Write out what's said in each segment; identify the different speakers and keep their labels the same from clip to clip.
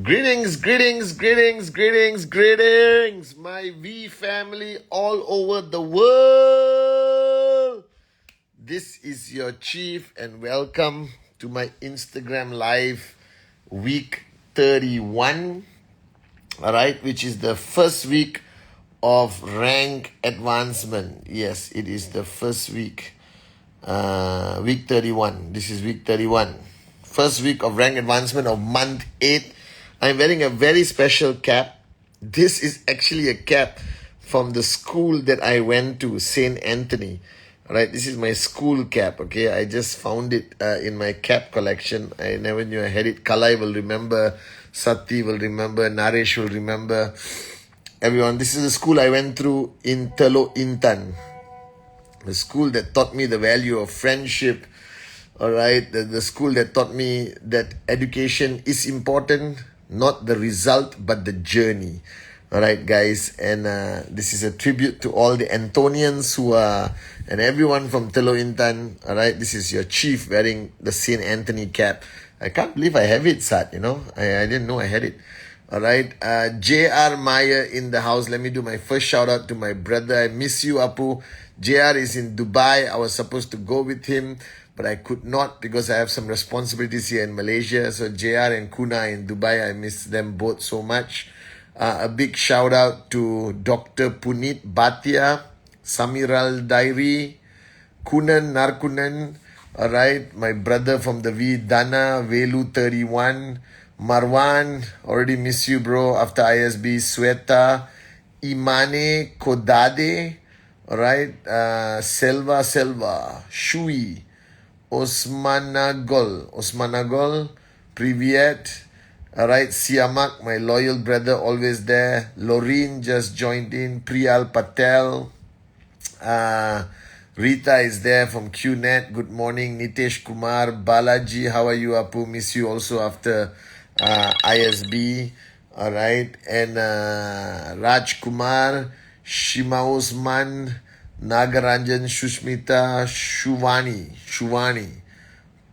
Speaker 1: Greetings, greetings, greetings, greetings, greetings, my V family all over the world. This is your chief, and welcome to my Instagram live week 31, all right, which is the first week of rank advancement. Yes, it is the first week, week 31. This is week 31. First week of rank advancement of month 8. I'm wearing a very special cap. This is actually a cap from the school that I went to, St. Anthony. All right, this is my school cap, okay? I just found it in my cap collection. I never knew I had it. Kalai will remember, Sati will remember, Naresh will remember. Everyone, this is the school I went through in Teluk Intan. The school that taught me the value of friendship. All right, the school that taught me that education is important, not the result, but the journey. All right, guys, and this is a tribute to all the Antonians who are, and everyone from Teluk Intan. All right, this is your chief wearing the St. Anthony cap. I can't believe I have it, Sat, I didn't know I had it. All right, JR Meyer in the house. Let me do my first shout out to my brother. I miss you, Apu. JR is in Dubai. I was supposed to go with him, but I could not because I have some responsibilities here in Malaysia. So JR and Kuna in Dubai, I miss them both so much. A big shout out to Dr. Punit Bhatia, Samiral Dairi, Kunan Narkunan, all right, my brother from the V, Dana, Velu 31, Marwan, already miss you, bro, after ISB, Sweta, Imane Kodade, all right, Selva, Shui, Osmanagol, Privyet, all right, Siamak, my loyal brother, always there. Loreen just joined in. Priyal Patel. Rita is there from QNet. Good morning. Nitesh Kumar. Balaji, how are you, Apu? Miss you also after ISB. All right. And Raj Kumar, Shima Osman, Nagaranjan, Shushmita, Shuvani,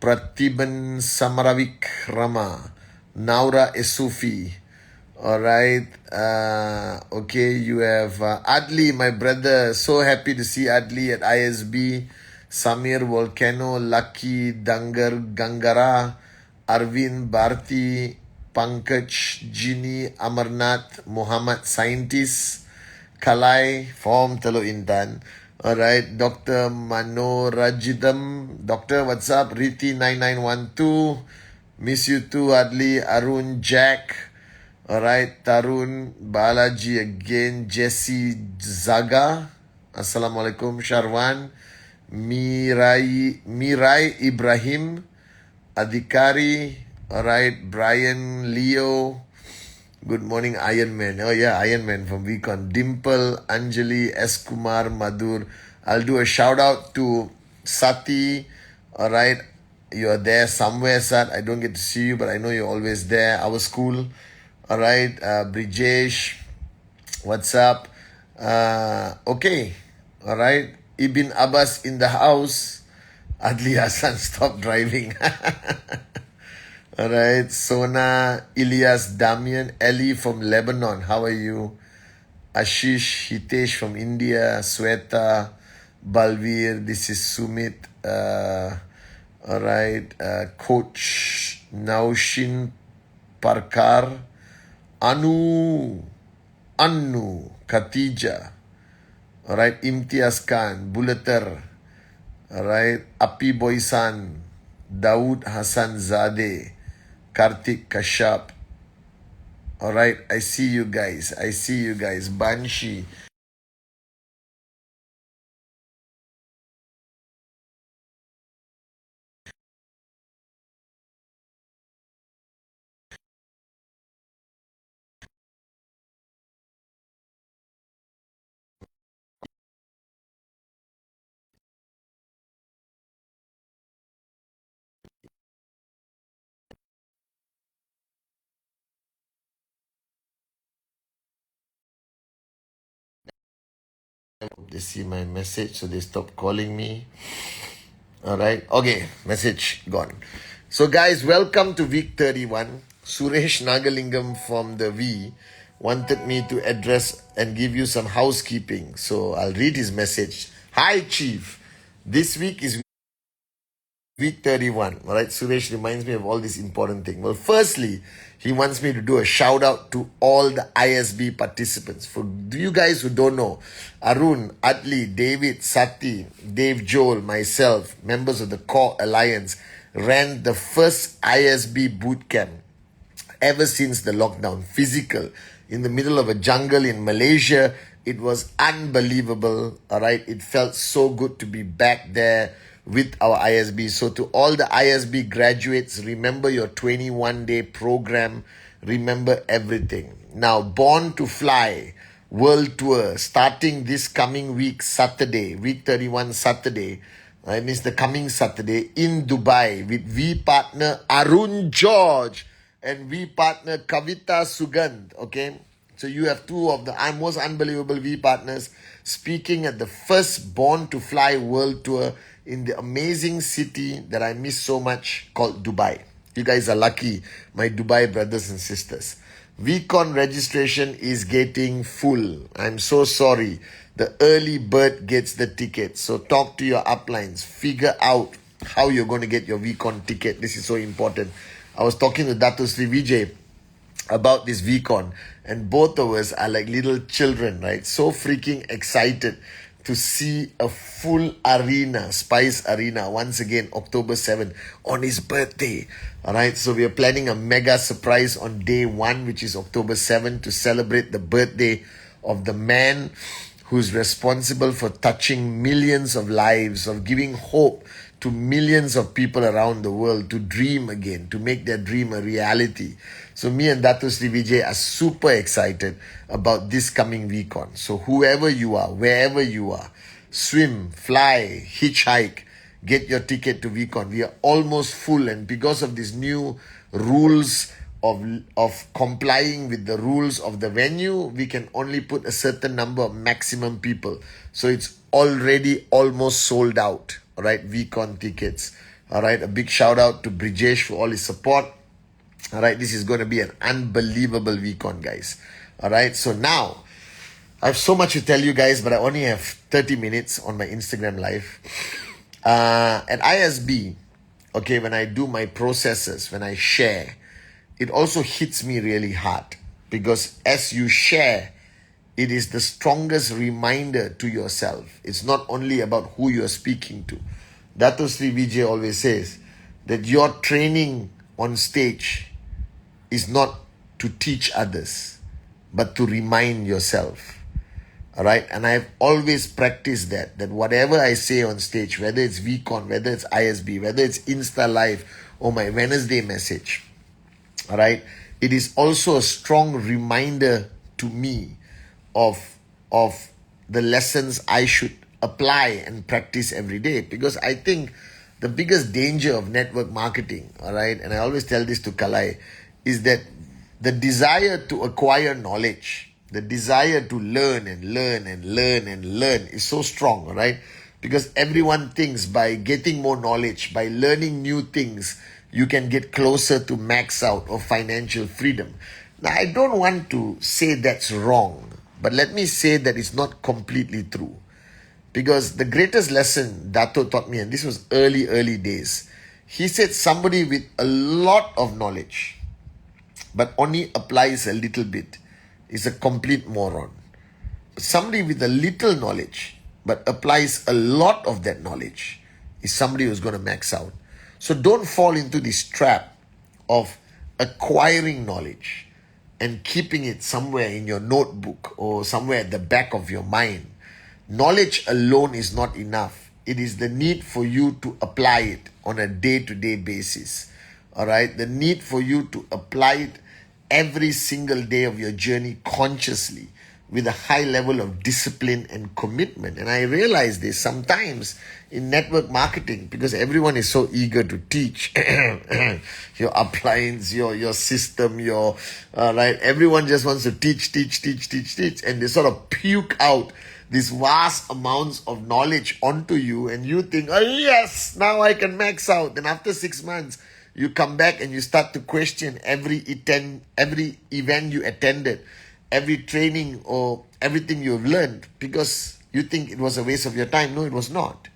Speaker 1: Pratiban Samaravik Rama, Naura Esufi. All right. Okay, you have Adli, my brother. So happy to see Adli at ISB. Samir Volcano, Lucky, Dangar, Gangara, Arvind, Bharti, Pankaj, Jini, Amarnath, Muhammad, Scientist, Kalai from Teluk Intan. All right, Dr. Manorajidam. Doctor, what's up? Riti 9912. Miss you too, Adli, Arun, Jack. All right, Tarun, Balaji again, Jesse Zaga. Assalamualaikum, Sharwan. Mirai Ibrahim. Adhikari. All right, Brian, Leo. Good morning, Iron Man. Oh yeah, Iron Man from Vicon. Dimple, Anjali, S. Kumar, Madhur. I'll do a shout out to Sati. All right, you're there somewhere, Sat. I don't get to see you, but I know you're always there. Our school. All right, Brijesh. What's up? Okay. All right. Ibn Abbas in the house. Adli Hassan, stop driving. All right, Sona, Ilyas, Damian, Ali from Lebanon. How are you? Ashish, Hitesh from India, Sweta, Balvir. This is Sumit. All right, Coach Naushin Parkar, Anu, Khatija. All right, Imtiaz Khan, Bulatar. All right, Api Boysan, Dawood Hassan Zadeh, Karthik Kashyap. All right, I see you guys. Banshi. They see my message, so they stop calling me. All right. Okay, message gone. So guys, welcome to week 31. Suresh Nagalingam from the V wanted me to address and give you some housekeeping. So I'll read his message. Hi, Chief. This week is week 31. All right, Suresh reminds me of all these important things. Well, firstly, he wants me to do a shout out to all the ISB participants. For you guys who don't know, Arun, Atli, David, Sati, Dave Joel, myself, members of the Core Alliance, ran the first ISB boot camp ever since the lockdown. Physical, in the middle of a jungle in Malaysia. It was unbelievable. All right, it felt so good to be back there with our ISB. So to all the ISB graduates, remember your 21-day program. Remember everything. Now, Born to Fly World Tour starting this coming week, Saturday, week 31 Saturday. I mean, the coming Saturday in Dubai with V partner Arun George and V partner Kavita Sugandh. Okay, so you have two of the most unbelievable V partners speaking at the first Born to Fly World Tour in the amazing city that I miss so much called Dubai. You guys are lucky, my Dubai brothers and sisters. VCon registration is getting full. I'm so sorry. The early bird gets the ticket. So talk to your uplines. Figure out how you're going to get your VCon ticket. This is so important. I was talking to Dato Sri Vijay about this VCon, and both of us are like little children, right? So freaking excited to see a full arena, Spice Arena, once again, October 7th, on his birthday. All right, so we are planning a mega surprise on day 1, which is October 7th, to celebrate the birthday of the man who's responsible for touching millions of lives, of giving hope to millions of people around the world to dream again, to make their dream a reality. So me and Dato Sri Vijay are super excited about this coming VCon. So whoever you are, wherever you are, swim, fly, hitchhike, get your ticket to VCon. We are almost full, and because of these new rules of complying with the rules of the venue, we can only put a certain number of maximum people. So it's already almost sold out. All right, VCon tickets. All right, a big shout out to Brijesh for all his support. All right, this is going to be an unbelievable VCon, guys. All right, so now I have so much to tell you guys, but I only have 30 minutes on my Instagram live. At ISB, okay, when I do my processes, when I share, it also hits me really hard, because as you share, it is the strongest reminder to yourself. It's not only about who you're speaking to. Dato Sri Vijay always says that your training on stage is not to teach others, but to remind yourself. All right, and I've always practiced that whatever I say on stage, whether it's VCon, whether it's ISB, whether it's Insta Live or my Wednesday message, all right, it is also a strong reminder to me of the lessons I should apply and practice every day. Because I think the biggest danger of network marketing, all right, and I always tell this to Kalai, is that the desire to acquire knowledge, the desire to learn and learn and learn and learn is so strong, all right? Because everyone thinks by getting more knowledge, by learning new things, you can get closer to max out or financial freedom. Now, I don't want to say that's wrong, but let me say that it's not completely true. Because the greatest lesson Dato taught me, and this was early days, he said somebody with a lot of knowledge but only applies a little bit is a complete moron. Somebody with a little knowledge but applies a lot of that knowledge is somebody who's going to max out. So don't fall into this trap of acquiring knowledge and keeping it somewhere in your notebook or somewhere at the back of your mind. Knowledge alone is not enough. It is the need for you to apply it on a day-to-day basis. All right? The need for you to apply it every single day of your journey consciously with a high level of discipline and commitment. And I realize this sometimes in network marketing, because everyone is so eager to teach your uplines, your system, right? Everyone just wants to teach, and they sort of puke out these vast amounts of knowledge onto you, and you think, oh yes, now I can max out. Then after 6 months, you come back and you start to question every event you attended, every training or everything you've learned because you think it was a waste of your time. No, it was not.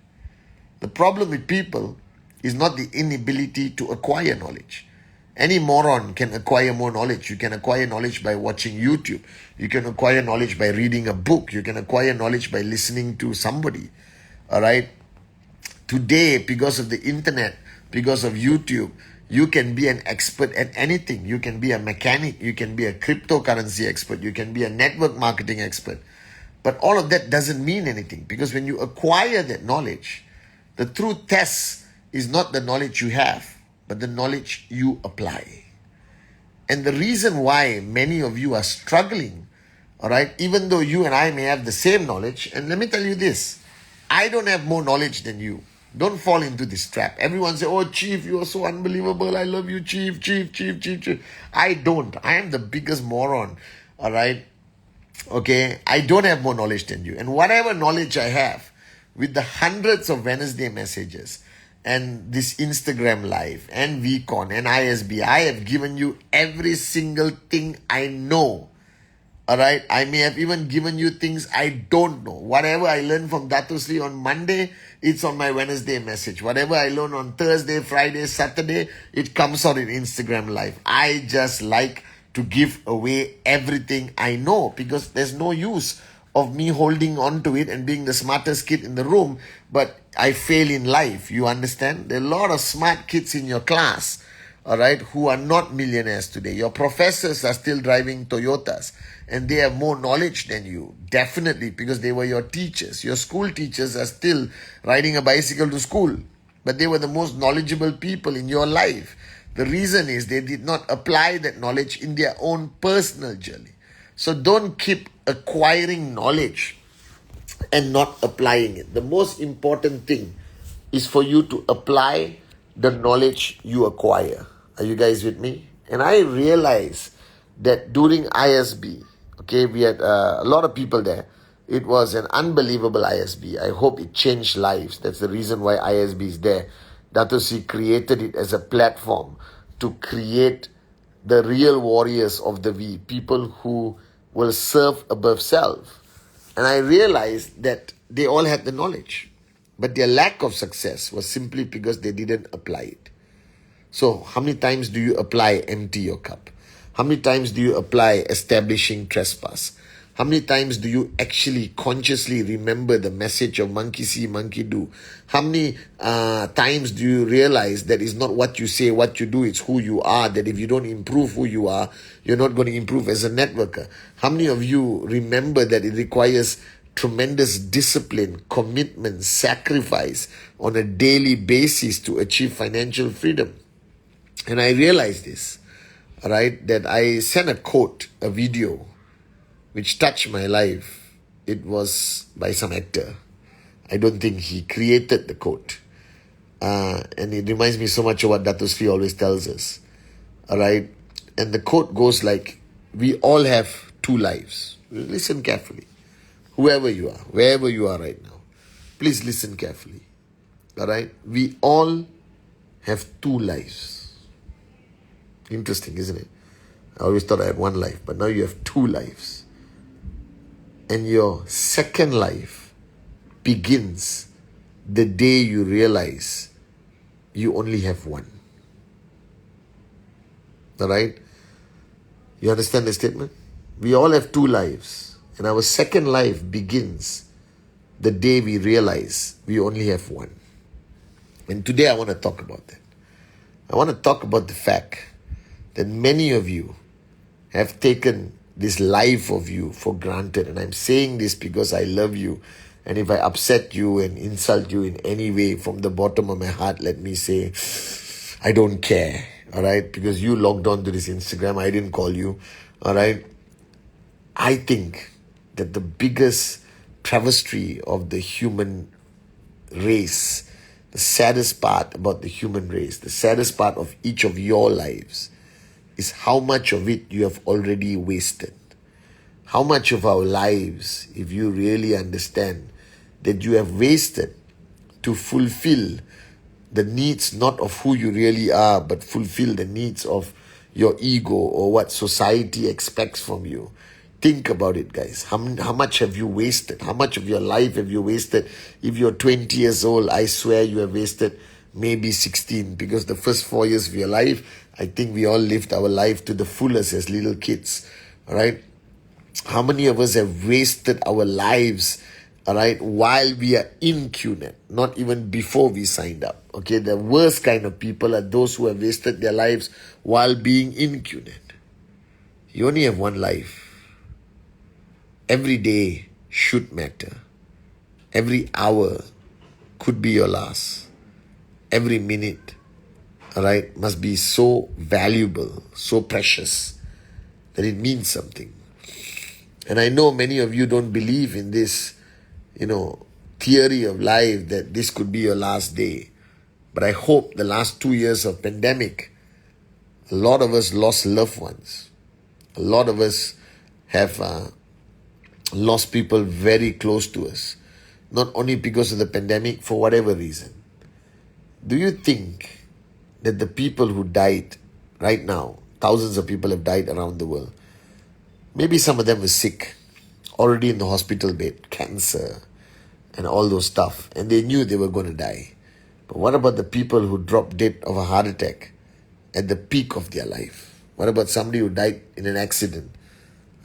Speaker 1: The problem with people is not the inability to acquire knowledge. Any moron can acquire more knowledge. You can acquire knowledge by watching YouTube. You can acquire knowledge by reading a book. You can acquire knowledge by listening to somebody. All right? Today, because of the internet, because of YouTube, you can be an expert at anything. You can be a mechanic. You can be a cryptocurrency expert. You can be a network marketing expert. But all of that doesn't mean anything because when you acquire that knowledge, the true test is not the knowledge you have, but the knowledge you apply. And the reason why many of you are struggling, all right, even though you and I may have the same knowledge, and let me tell you this, I don't have more knowledge than you. Don't fall into this trap. Everyone say, oh, Chief, you are so unbelievable. I love you, Chief. I don't. I am the biggest moron, all right? Okay, I don't have more knowledge than you. And whatever knowledge I have, with the hundreds of Wednesday messages, and this Instagram live, and VCon, and ISB, I have given you every single thing I know. Alright, I may have even given you things I don't know. Whatever I learned from Dato Sri on Monday, it's on my Wednesday message. Whatever I learn on Thursday, Friday, Saturday, it comes out in Instagram live. I just like to give away everything I know because there's no use of me holding on to it and being the smartest kid in the room, but I fail in life. You understand? There are a lot of smart kids in your class, all right, who are not millionaires today. Your professors are still driving Toyotas and they have more knowledge than you. Definitely, because they were your teachers. Your school teachers are still riding a bicycle to school, but they were the most knowledgeable people in your life. The reason is they did not apply that knowledge in their own personal journey. So don't keep acquiring knowledge and not applying it. The most important thing is for you to apply the knowledge you acquire. Are you guys with me? And I realized that during ISB, okay, we had a lot of people there. It was an unbelievable ISB. I hope it changed lives. That's the reason why ISB is there. Dato Sri created it as a platform to create the real warriors of the V, people who will serve above self. And I realized that they all had the knowledge, but their lack of success was simply because they didn't apply it. So how many times do you apply empty your cup? How many times do you apply establishing trespass? How many times do you actually consciously remember the message of monkey see, monkey do? How many times do you realize that it's not what you say, what you do, it's who you are, that if you don't improve who you are, you're not going to improve as a networker? How many of you remember that it requires tremendous discipline, commitment, sacrifice on a daily basis to achieve financial freedom? And I realized this, right, that I sent a quote, a video, which touched my life. It was by some actor. I don't think he created the quote. And it reminds me so much of what Dato Sri always tells us. Alright? And the quote goes like, we all have two lives. Listen carefully. Whoever you are, wherever you are right now, please listen carefully. Alright? We all have two lives. Interesting, isn't it? I always thought I had one life, but now you have two lives. And your second life begins the day you realize you only have one. Alright? You understand the statement? We all have two lives. And our second life begins the day we realize we only have one. And today I want to talk about that. I want to talk about the fact that many of you have taken this life of you for granted. And I'm saying this because I love you. And if I upset you and insult you in any way from the bottom of my heart, let me say, I don't care. Alright? Because you logged on to this Instagram. I didn't call you. Alright? I think that the biggest travesty of the human race, the saddest part about the human race, the saddest part of each of your lives, is how much of it you have already wasted. How much of our lives, if you really understand, that you have wasted to fulfill the needs not of who you really are, but fulfill the needs of your ego or what society expects from you. Think about it, guys. How much have you wasted? How much of your life have you wasted? If you're 20 years old, I swear you have wasted maybe 16, because the first 4 years of your life, I think we all lived our life to the fullest as little kids. All right. How many of us have wasted our lives, all right, while we are in QNet, not even before we signed up? Okay, the worst kind of people are those who have wasted their lives while being in QNet. You only have one life. Every day should matter. Every hour could be your last. Every minute, all right, must be so valuable, so precious, that it means something. And I know many of you don't believe in this, theory of life that this could be your last day. But I hope the last 2 years of pandemic, a lot of us lost loved ones. A lot of us have lost people very close to us. Not only because of the pandemic, for whatever reason. Do you think that the people who died right now, thousands of people have died around the world, maybe some of them were sick, already in the hospital bed, cancer, and all those stuff, and they knew they were going to die. But what about the people who dropped dead of a heart attack at the peak of their life? What about somebody who died in an accident?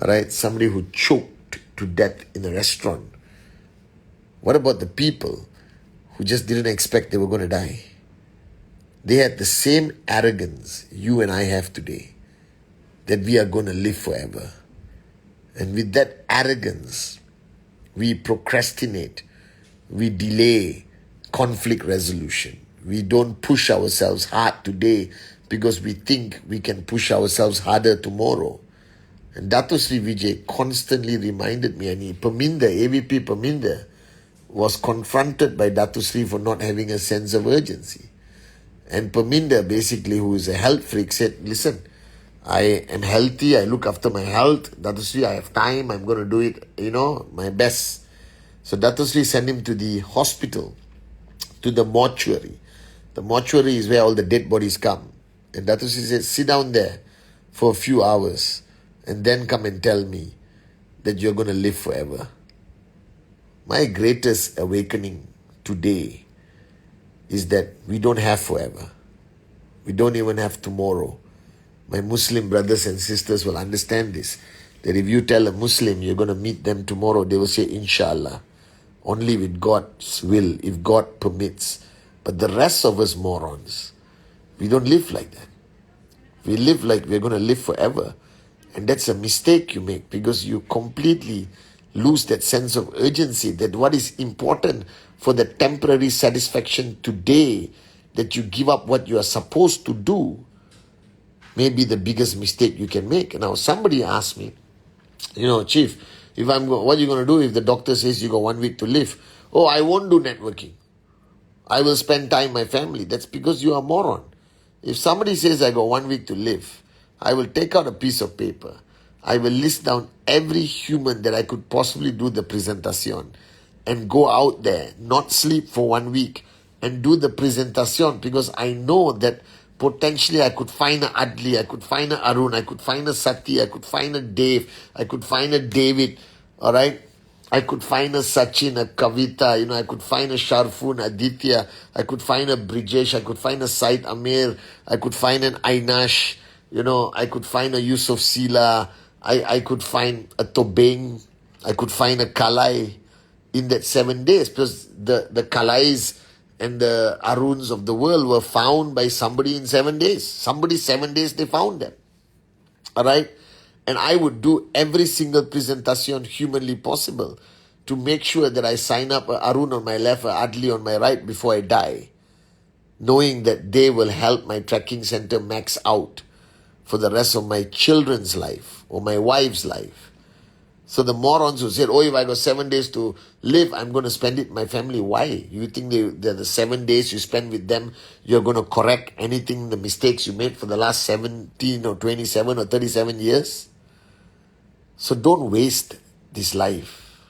Speaker 1: All right, somebody who choked to death in a restaurant. What about the people who just didn't expect they were going to die? They had the same arrogance you and I have today, that we are going to live forever. And with that arrogance, we procrastinate, we delay conflict resolution. We don't push ourselves hard today because we think we can push ourselves harder tomorrow. And Dato Sri Vijay constantly reminded me, and AVP Paminda was confronted by Dato Sri for not having a sense of urgency. And Paminda, basically, who is a health freak, said, listen, I am healthy, I look after my health. Dato Sri, I have time, I'm going to do it, my best. So Dato Sri sent him to the hospital, to the mortuary. The mortuary is where all the dead bodies come. And Dato Sri said, sit down there for a few hours and then come and tell me that you're going to live forever. My greatest awakening today is that we don't have forever. We don't even have tomorrow. My Muslim brothers and sisters will understand this. That if you tell a Muslim you're going to meet them tomorrow, they will say, Inshallah. Only with God's will, if God permits. But the rest of us morons, we don't live like that. We live like we're going to live forever. And that's a mistake you make, because you completely lose that sense of urgency, that what is important for the temporary satisfaction today, that you give up what you are supposed to do, may be the biggest mistake you can make. Now, somebody asked me, Chief, what are you going to do if the doctor says you got 1 week to live? Oh, I won't do networking. I will spend time with my family. That's because you are a moron. If somebody says I got 1 week to live, I will take out a piece of paper. I will list down every human that I could possibly do the presentation and go out there, not sleep for 1 week and do the presentation, because I know that potentially I could find a Adli, I could find a Arun, I could find a Sati, I could find a Dave, I could find a David, all right? I could find a Sachin, a Kavita, I could find a Sharfun, Aditya, I could find a Brijesh, I could find a Said Amir, I could find an Ainash, I could find a Yusuf Sila, I could find a Tobeng, I could find a Kalai in that 7 days, because the Kalais and the Aruns of the world were found by somebody in 7 days. Somebody 7 days they found them. All right? And I would do every single presentation humanly possible to make sure that I sign up a Arun on my left, a Adli on my right before I die, knowing that they will help my trekking center max out for the rest of my children's life or my wife's life. So the morons who said, oh, if I got 7 days to live, I'm going to spend it with my family. Why? You think they're the 7 days you spend with them, you're going to correct anything, the mistakes you made for the last 17 or 27 or 37 years? So don't waste this life.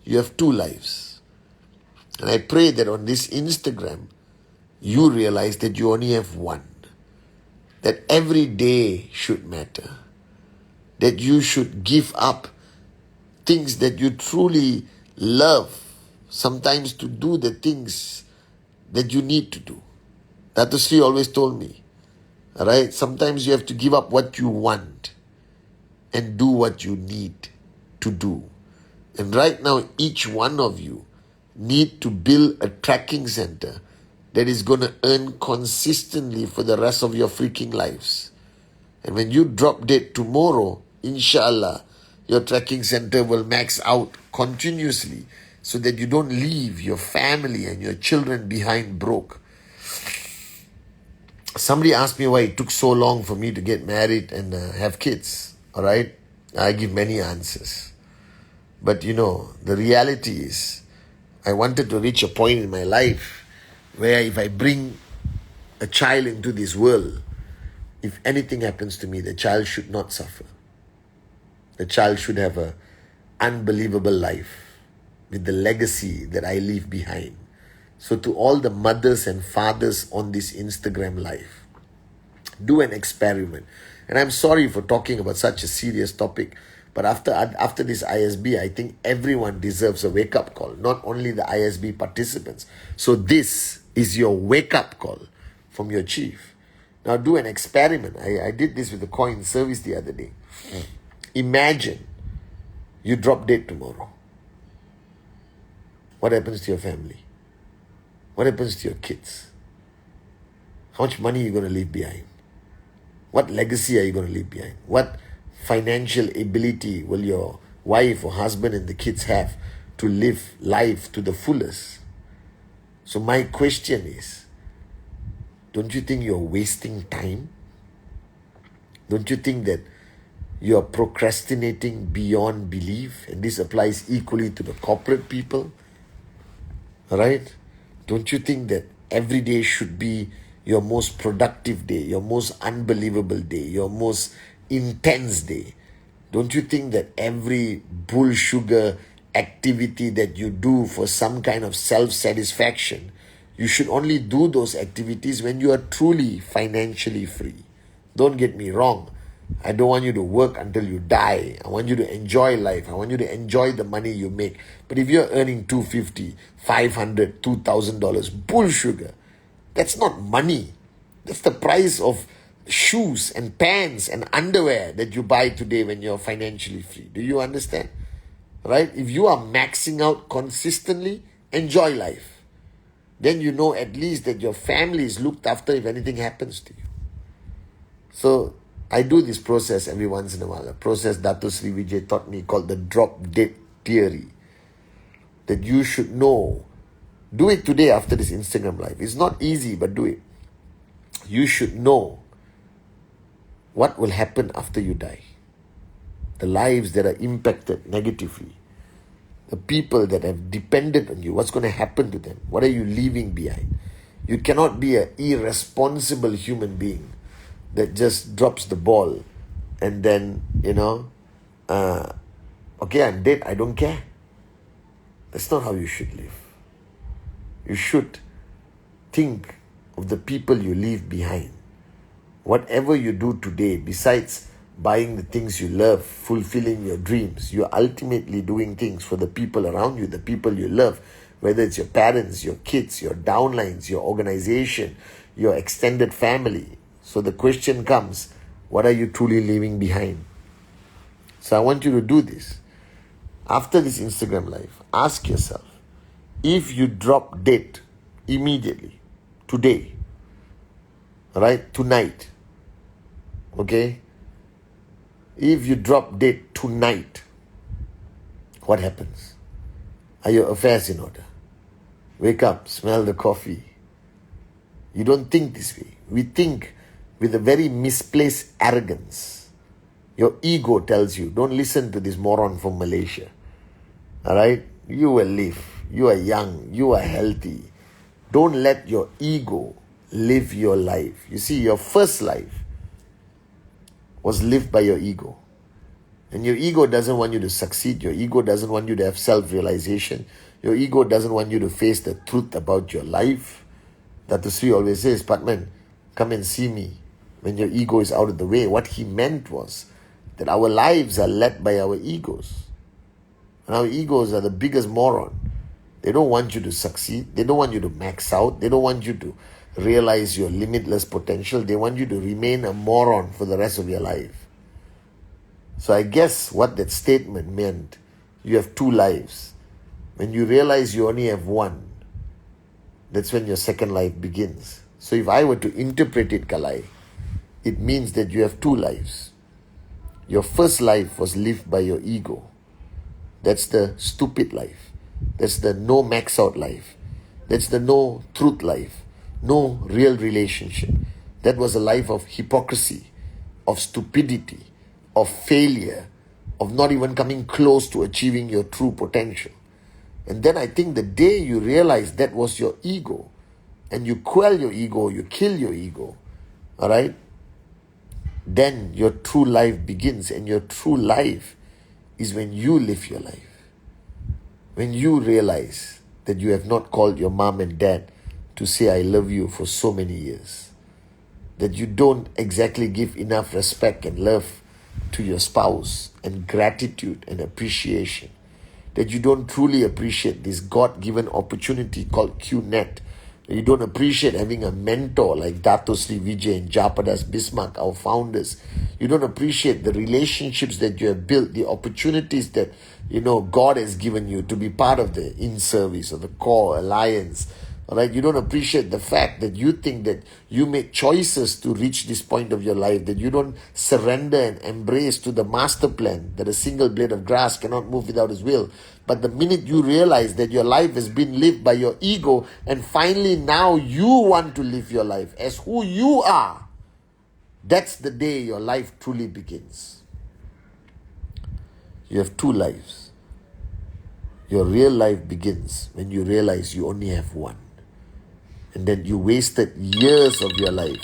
Speaker 1: You have 2 lives. And I pray that on this Instagram, you realize that you only have one. That every day should matter. That you should give up things that you truly love, sometimes to do the things that you need to do. Dato Sri always told me, alright, sometimes you have to give up what you want and do what you need to do. And right now, each one of you need to build a tracking center that is going to earn consistently for the rest of your freaking lives. And when you drop dead tomorrow, inshallah, your tracking center will max out continuously so that you don't leave your family and your children behind broke. Somebody asked me why it took so long for me to get married and have kids. Alright? I give many answers. But the reality is, I wanted to reach a point in my life where if I bring a child into this world, if anything happens to me, the child should not suffer. The child should have an unbelievable life with the legacy that I leave behind. So to all the mothers and fathers on this Instagram live, do an experiment. And I'm sorry for talking about such a serious topic, but after this ISB, I think everyone deserves a wake-up call, not only the ISB participants. So this is your wake-up call from your chief. Now do an experiment. I did this with the coin service the other day. Imagine you drop dead tomorrow. What happens to your family? What happens to your kids? How much money are you going to leave behind? What legacy are you going to leave behind? What financial ability will your wife or husband and the kids have to live life to the fullest? So my question is, don't you think you're wasting time? Don't you think that you're procrastinating beyond belief? And this applies equally to the corporate people. Alright? Don't you think that every day should be your most productive day, your most unbelievable day, your most intense day? Don't you think that every bull sugar activity that you do for some kind of self-satisfaction, you should only do those activities when you are truly financially free? Don't get me wrong. I don't want you to work until you die. I want you to enjoy life. I want you to enjoy the money you make. But if you're earning $250, $500, $2,000, bull sugar, that's not money. That's the price of shoes and pants and underwear that you buy today when you're financially free. Do you understand? Right? If you are maxing out consistently, enjoy life. Then you know at least that your family is looked after if anything happens to you. So I do this process every once in a while. A process Dato Sri Vijay taught me called the drop dead theory. That you should know. Do it today after this Instagram live. It's not easy, but do it. You should know what will happen after you die. The lives that are impacted negatively. The people that have depended on you. What's going to happen to them? What are you leaving behind? You cannot be an irresponsible human being that just drops the ball and then, okay, I'm dead, I don't care. That's not how you should live. You should think of the people you leave behind. Whatever you do today, besides buying the things you love, fulfilling your dreams, you're ultimately doing things for the people around you, the people you love, whether it's your parents, your kids, your downlines, your organization, your extended family. So the question comes, what are you truly leaving behind? So I want you to do this. After this Instagram live, ask yourself, if you drop dead immediately, today, right, tonight, okay? If you drop dead tonight, what happens? Are your affairs in order? Wake up, smell the coffee. You don't think this way. We think with a very misplaced arrogance. Your ego tells you, don't listen to this moron from Malaysia. Alright? You will live. You are young. You are healthy. Don't let your ego live your life. You see, your first life was lived by your ego. And your ego doesn't want you to succeed. Your ego doesn't want you to have self-realization. Your ego doesn't want you to face the truth about your life. Dr. Sri always says, Pathman, come and see me when your ego is out of the way. What he meant was that our lives are led by our egos. And our egos are the biggest moron. They don't want you to succeed. They don't want you to max out. They don't want you to realize your limitless potential. They want you to remain a moron for the rest of your life. So I guess what that statement meant, you have two lives. When you realize you only have one, that's when your second life begins. So if I were to interpret it, Kalai, it means that you have two lives. Your first life was lived by your ego. That's the stupid life. That's the no max out life. That's the no truth life. No real relationship. That was a life of hypocrisy, of stupidity, of failure, of not even coming close to achieving your true potential. And then I think the day you realize that was your ego, and you quell your ego, you kill your ego, all right, then your true life begins. And your true life is when you live your life. When you realize that you have not called your mom and dad to say I love you for so many years. That you don't exactly give enough respect and love to your spouse and gratitude and appreciation. That you don't truly appreciate this God-given opportunity called QNet. You don't appreciate having a mentor like Dato Sri Vijay and Japadas Bismarck, our founders. You don't appreciate the relationships that you have built, the opportunities that, God has given you to be part of the in-service or the core alliance. All right, you don't appreciate the fact that you think that you make choices to reach this point of your life, that you don't surrender and embrace to the master plan, that a single blade of grass cannot move without his will. But the minute you realize that your life has been lived by your ego, and finally now you want to live your life as who you are, that's the day your life truly begins. You have two lives. Your real life begins when you realize you only have one. And then you wasted years of your life.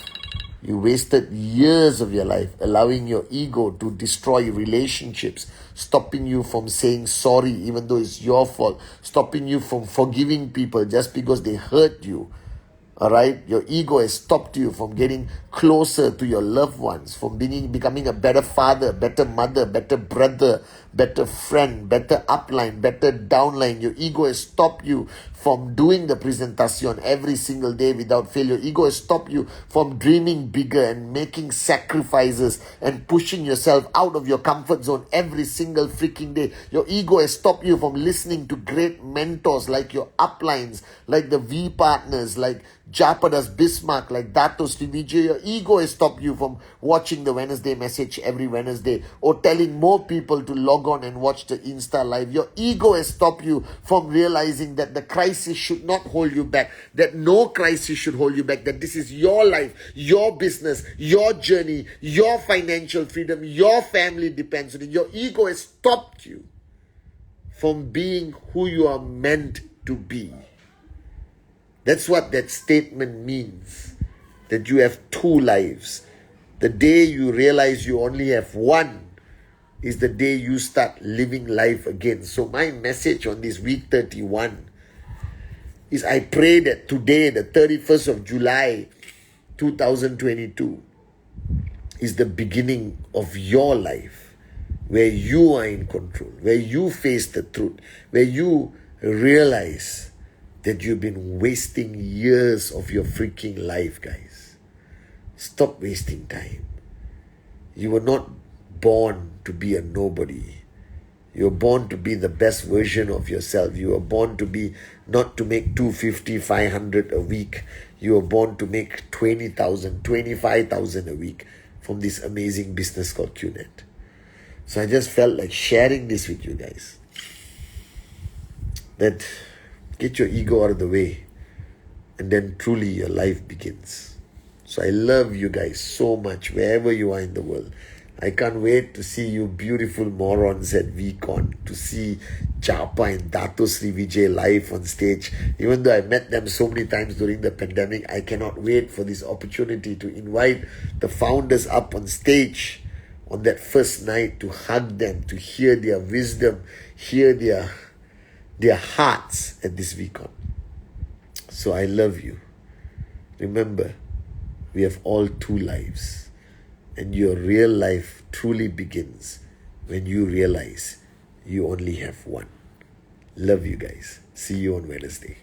Speaker 1: You wasted years of your life allowing your ego to destroy relationships, stopping you from saying sorry even though it's your fault, stopping you from forgiving people just because they hurt you. Alright, your ego has stopped you from getting closer to your loved ones, from becoming a better father, better mother, better brother, better friend, better upline, better downline. Your ego has stopped you from doing the presentation every single day without failure. Your ego has stopped you from dreaming bigger and making sacrifices and pushing yourself out of your comfort zone every single freaking day. Your ego has stopped you from listening to great mentors like your uplines, like the V partners, like Japadas Bismarck, like Dato Sri Vijay. Your ego has stopped you from watching the Wednesday message every Wednesday or telling more people to log on and watch the Insta live. Your ego has stopped you from realizing that the crisis should not hold you back, that no crisis should hold you back, that this is your life, your business, your journey, your financial freedom, your family depends on it. Your ego has stopped you from being who you are meant to be. That's what that statement means, that you have two lives. The day you realize you only have one is the day you start living life again. So my message on this week 31 is I pray that today, the 31st of July, 2022, is the beginning of your life, where you are in control, where you face the truth, where you realize that you've been wasting years of your freaking life, guys. Stop wasting time. You were not born to be a nobody. You were born to be the best version of yourself. You were born to be, not to make 250, 500 a week. You were born to make 20,000, 25,000 a week from this amazing business called QNet. So I just felt like sharing this with you guys. That get your ego out of the way, and then truly your life begins. So I love you guys so much, wherever you are in the world. I can't wait to see you beautiful morons at VCon, to see Chapa and Dato Sri Vijay live on stage. Even though I met them so many times during the pandemic, I cannot wait for this opportunity to invite the founders up on stage on that first night, to hug them, to hear their wisdom, hear their hearts at this VCon. So I love you. Remember, we have all two lives, and your real life truly begins when you realize you only have one. Love you guys. See you on Wednesday.